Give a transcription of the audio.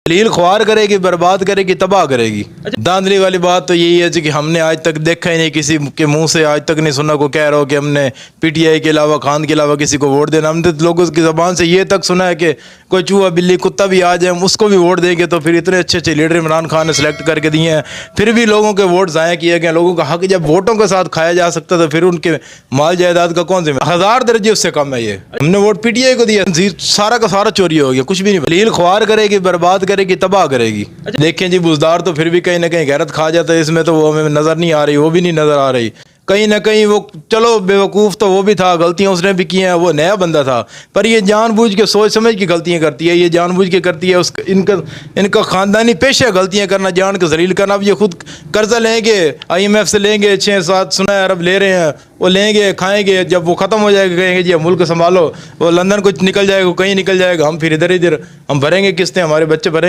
जलील ख्वार करेगी, बर्बाद करेगी, तबाह करेगी। धांधली वाली बात तो यही है जी कि हमने आज तक देखा ही नहीं, किसी के मुंह से आज तक नहीं सुना को कह रहा हो कि हमने पीटीआई के अलावा, खान के अलावा किसी को वोट देना। हमने तो लोगों की ज़बान से ये तक सुना है कि कोई चूहा बिल्ली कुत्ता भी आ जाए हम उसको भी वोट देंगे। तो फिर इतने अच्छे अच्छे लीडर इमरान खान ने सेलेक्ट करके दिए हैं, फिर भी लोगों के वोट ज़ाया किए गए। लोगों का हक जब वोटों के साथ खाया जा सकता तो फिर उनके माल जायदाद का कौन सा 1000 दर्जे उससे कम है। ये हमने वोट पीटीआई को दिया, सारा का सारा चोरी हो गया, कुछ भी नहीं। जलील ख्वार करेगी, बर्बाद करेगी, तबाह करेगी। देखें जी, बुजदार तो फिर भी कहीं ना कहीं गैरत खा जाता है, इसमें तो वो हमें नजर नहीं आ रही, वो भी नहीं नजर आ रही। कहीं ना कहीं वो चलो बेवकूफ़ तो वो भी था, गलतियां उसने भी की हैं, वो नया बंदा था, पर ये जानबूझ के सोच समझ की गलतियां करती है, ये जानबूझ के करती है। इनका ख़ानदानी पेशा है गलतियां करना, जान के जलील करना। अब ये खुद कर्जा लेंगे, IMF से लेंगे, 6-7 सुना अरब ले रहे हैं, वो लेंगे, खाएंगे, जब वो ख़त्म हो जाएगा कहेंगे जी मुल्क संभालो, वो लंदन को निकल जाएगा, कहीं निकल जाएगा, हम फिर इधर हम भरेंगे किस्तें, हमारे बच्चे भरेंगे।